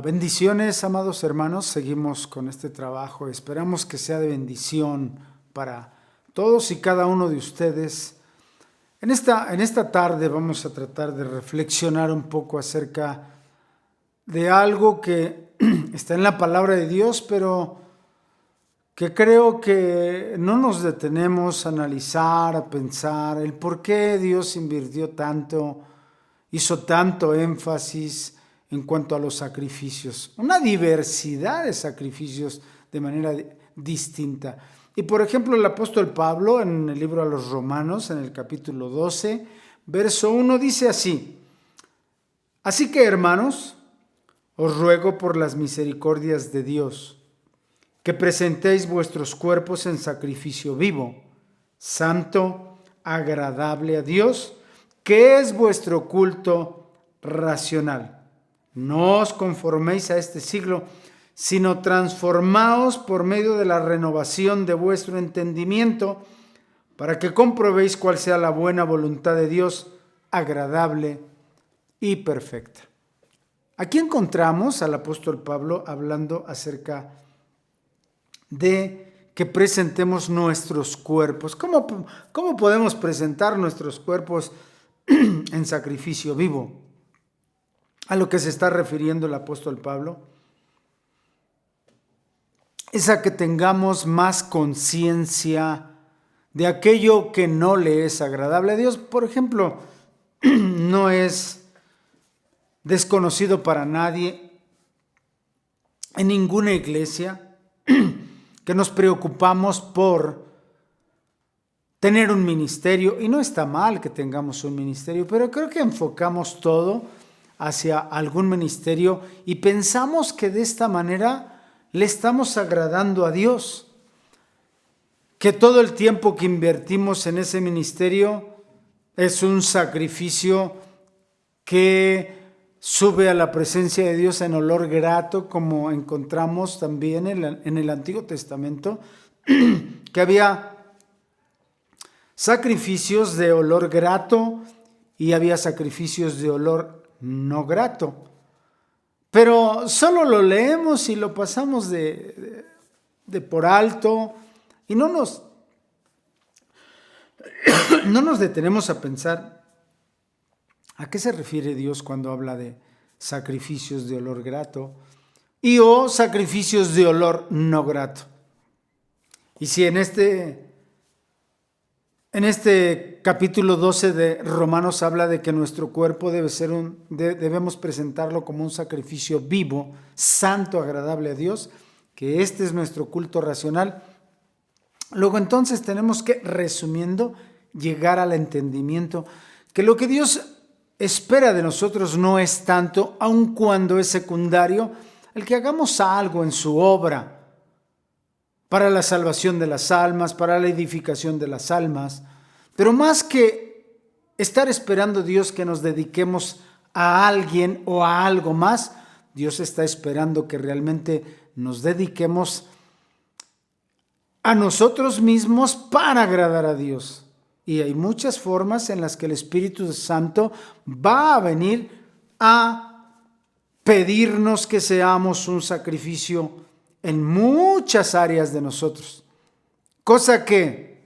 Bendiciones, amados hermanos. Seguimos con este trabajo. Esperamos que sea de bendición para todos y cada uno de ustedes. En esta tarde vamos a tratar de reflexionar un poco acerca de algo que está en la palabra de Dios, pero que creo que no nos detenemos a analizar, a pensar el por qué Dios invirtió tanto, hizo tanto énfasis en cuanto a los sacrificios, una diversidad de sacrificios de manera distinta. Y por ejemplo, el apóstol Pablo en el libro a los Romanos, en el capítulo 12, verso 1, dice así: Así que, hermanos, os ruego por las misericordias de Dios, que presentéis vuestros cuerpos en sacrificio vivo, santo, agradable a Dios, que es vuestro culto racional. No os conforméis a este siglo, sino transformaos por medio de la renovación de vuestro entendimiento, para que comprobéis cuál sea la buena voluntad de Dios, agradable y perfecta. Aquí encontramos al apóstol Pablo hablando acerca de que presentemos nuestros cuerpos. ¿Cómo podemos presentar nuestros cuerpos en sacrificio vivo? A lo que se está refiriendo el apóstol Pablo es a que tengamos más conciencia de aquello que no le es agradable a Dios. Por ejemplo, no es desconocido para nadie en ninguna iglesia que nos preocupamos por tener un ministerio, y no está mal que tengamos un ministerio, pero creo que enfocamos todo hacia algún ministerio y pensamos que de esta manera le estamos agradando a Dios, que todo el tiempo que invertimos en ese ministerio es un sacrificio que sube a la presencia de Dios en olor grato, como encontramos también en el Antiguo Testamento, que había sacrificios de olor grato y había sacrificios de olor no grato, pero solo lo leemos y lo pasamos de por alto y no nos detenemos a pensar a qué se refiere Dios cuando habla de sacrificios de olor grato y o sacrificios de olor no grato. Y si en este capítulo 12 de Romanos habla de que nuestro cuerpo debemos presentarlo como un sacrificio vivo, santo, agradable a Dios, que este es nuestro culto racional. Luego entonces tenemos que, resumiendo, llegar al entendimiento que lo que Dios espera de nosotros no es tanto, aun cuando es secundario, el que hagamos algo en su obra para la salvación de las almas, para la edificación de las almas. Pero más que estar esperando Dios que nos dediquemos a alguien o a algo más, Dios está esperando que realmente nos dediquemos a nosotros mismos para agradar a Dios. Y hay muchas formas en las que el Espíritu Santo va a venir a pedirnos que seamos un sacrificio en muchas áreas de nosotros, cosa que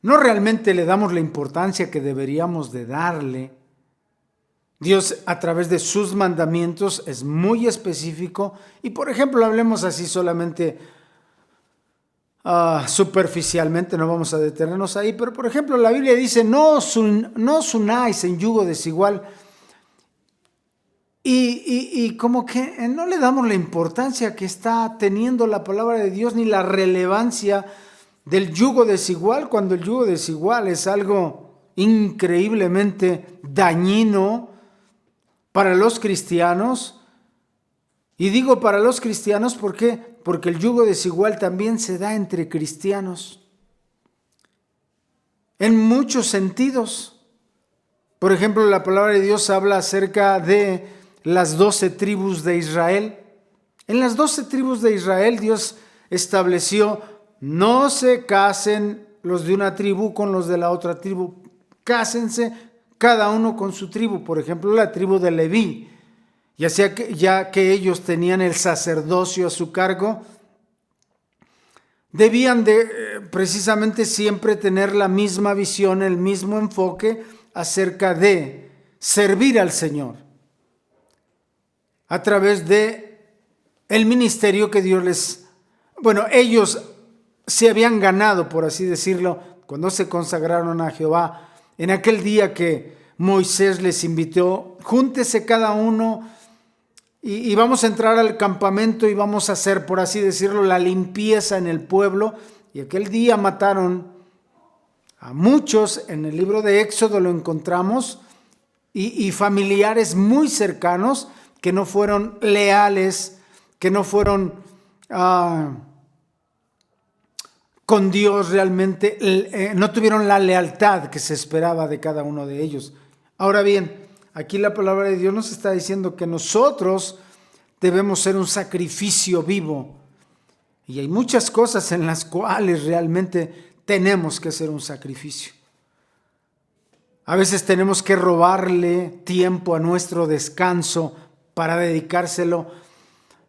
no realmente le damos la importancia que deberíamos de darle. Dios, a través de sus mandamientos, es muy específico y, por ejemplo, hablemos así solamente superficialmente, no vamos a detenernos ahí, pero por ejemplo la Biblia dice no os unáis en yugo desigual y como que no le damos la importancia que está teniendo la palabra de Dios ni la relevancia del yugo desigual, cuando el yugo desigual es algo increíblemente dañino para los cristianos. Y digo para los cristianos, ¿por qué? Porque el yugo desigual también se da entre cristianos, en muchos sentidos. Por ejemplo, la palabra de Dios habla acerca de las 12 tribus de Israel. En las 12 tribus de Israel Dios estableció: no se casen los de una tribu con los de la otra tribu, cásense cada uno con su tribu. Por ejemplo, la tribu de Leví ya que ellos tenían el sacerdocio a su cargo, debían de precisamente siempre tener la misma visión, el mismo enfoque acerca de servir al Señor a través de el ministerio que Dios les... Bueno, ellos se habían ganado, por así decirlo, cuando se consagraron a Jehová, en aquel día que Moisés les invitó: júntese cada uno y vamos a entrar al campamento y vamos a hacer, por así decirlo, la limpieza en el pueblo. Y aquel día mataron a muchos. En el libro de Éxodo lo encontramos, y familiares muy cercanos que no fueron leales, que no fueron con Dios realmente, no tuvieron la lealtad que se esperaba de cada uno de ellos. Ahora bien, aquí la palabra de Dios nos está diciendo que nosotros debemos ser un sacrificio vivo. Y hay muchas cosas en las cuales realmente tenemos que ser un sacrificio. A veces tenemos que robarle tiempo a nuestro descanso para dedicárselo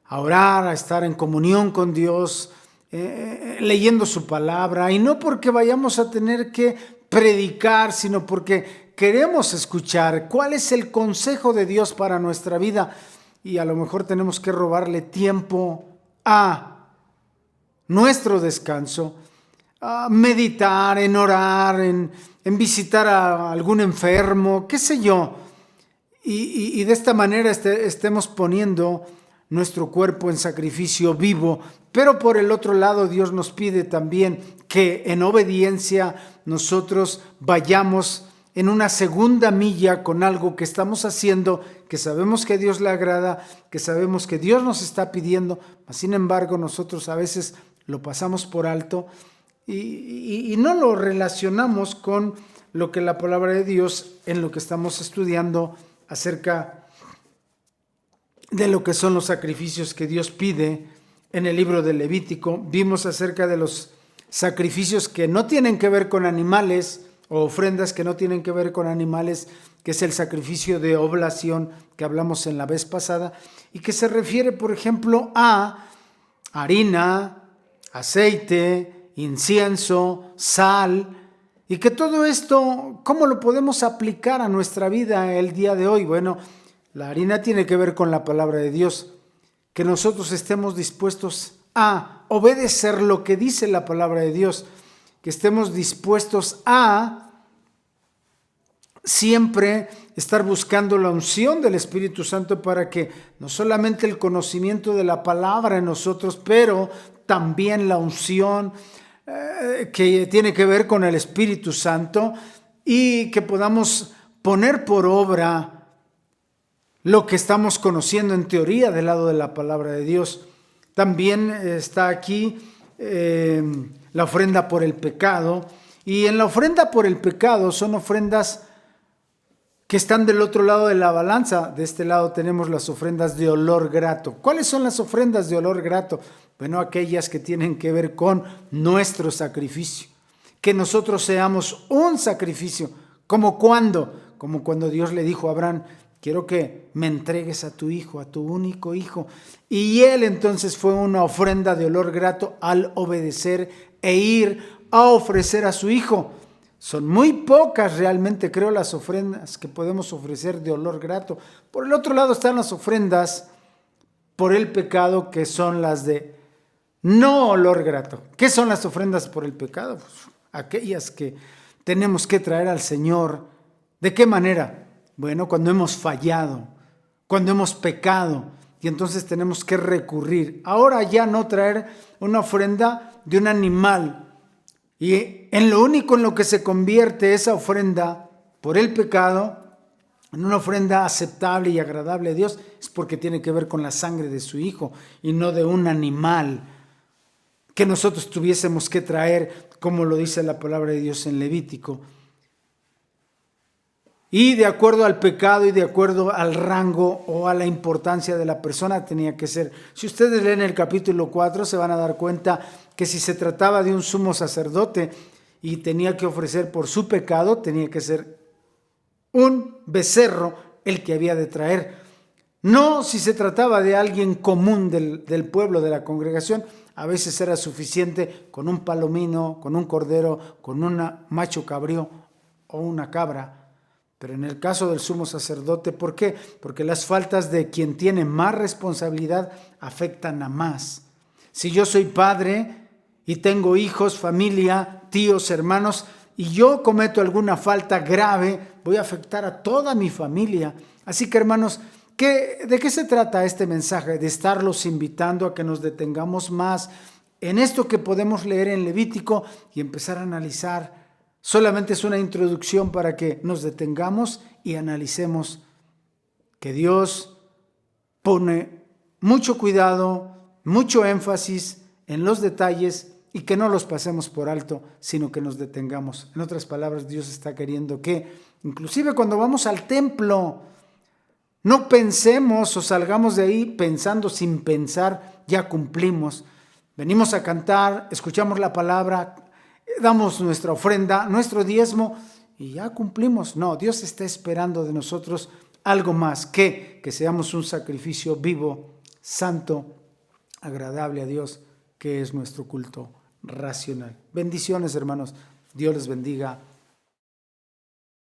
a orar, a estar en comunión con Dios, leyendo su palabra. Y no porque vayamos a tener que predicar, sino porque queremos escuchar cuál es el consejo de Dios para nuestra vida. Y a lo mejor tenemos que robarle tiempo a nuestro descanso, a meditar, en orar, en visitar a algún enfermo, qué sé yo. Y de esta manera estemos poniendo nuestro cuerpo en sacrificio vivo. Pero por el otro lado, Dios nos pide también que en obediencia nosotros vayamos en una segunda milla con algo que estamos haciendo, que sabemos que a Dios le agrada, que sabemos que Dios nos está pidiendo. Sin embargo, nosotros a veces lo pasamos por alto y no lo relacionamos con lo que la palabra de Dios, en lo que estamos estudiando acerca de lo que son los sacrificios que Dios pide en el libro de Levítico. Vimos acerca de los sacrificios que no tienen que ver con animales, o ofrendas que no tienen que ver con animales, que es el sacrificio de oblación que hablamos en la vez pasada, y que se refiere, por ejemplo, a harina, aceite, incienso, sal, y que todo esto, ¿cómo lo podemos aplicar a nuestra vida el día de hoy? Bueno, la harina tiene que ver con la palabra de Dios, que nosotros estemos dispuestos a obedecer lo que dice la palabra de Dios, que estemos dispuestos a siempre estar buscando la unción del Espíritu Santo para que no solamente el conocimiento de la palabra en nosotros, pero también la unción que tiene que ver con el Espíritu Santo, y que podamos poner por obra lo que estamos conociendo en teoría del lado de la palabra de Dios. También está aquí la ofrenda por el pecado, y en la ofrenda por el pecado son ofrendas que están del otro lado de la balanza. De este lado tenemos las ofrendas de olor grato. ¿Cuáles son las ofrendas de olor grato? Bueno, aquellas que tienen que ver con nuestro sacrificio, que nosotros seamos un sacrificio. ¿Como cuándo? Como cuando Dios le dijo a Abraham: quiero que me entregues a tu hijo, a tu único hijo. Y él entonces fue una ofrenda de olor grato al obedecer e ir a ofrecer a su hijo. Son muy pocas realmente, creo, las ofrendas que podemos ofrecer de olor grato. Por el otro lado están las ofrendas por el pecado, que son las de no olor grato. ¿Qué son las ofrendas por el pecado? Pues aquellas que tenemos que traer al Señor. ¿De qué manera? Bueno, cuando hemos fallado, cuando hemos pecado, y entonces tenemos que recurrir. Ahora ya no traer una ofrenda de un animal, y en lo único en lo que se convierte esa ofrenda por el pecado en una ofrenda aceptable y agradable a Dios es porque tiene que ver con la sangre de su Hijo y no de un animal que nosotros tuviésemos que traer, como lo dice la palabra de Dios en Levítico. Y de acuerdo al pecado y de acuerdo al rango o a la importancia de la persona tenía que ser. Si ustedes leen el capítulo 4 se van a dar cuenta que si se trataba de un sumo sacerdote y tenía que ofrecer por su pecado, tenía que ser un becerro el que había de traer. No si se trataba de alguien común del pueblo, de la congregación. A veces era suficiente con un palomino, con un cordero, con un macho cabrío o una cabra. Pero en el caso del sumo sacerdote, ¿por qué? Porque las faltas de quien tiene más responsabilidad afectan a más. Si yo soy padre y tengo hijos, familia, tíos, hermanos, y yo cometo alguna falta grave, voy a afectar a toda mi familia. Así que, hermanos, ¿de qué se trata este mensaje? De estarlos invitando a que nos detengamos más en esto que podemos leer en Levítico y empezar a analizar. Solamente es una introducción para que nos detengamos y analicemos que Dios pone mucho cuidado, mucho énfasis en los detalles y que no los pasemos por alto, sino que nos detengamos. En otras palabras, Dios está queriendo que, inclusive cuando vamos al templo, no pensemos o salgamos de ahí pensando sin pensar, ya cumplimos. Venimos a cantar, escuchamos la palabra, damos nuestra ofrenda, nuestro diezmo y ya cumplimos. No, Dios está esperando de nosotros algo más, que seamos un sacrificio vivo, santo, agradable a Dios, que es nuestro culto racional. Bendiciones, hermanos. Dios les bendiga.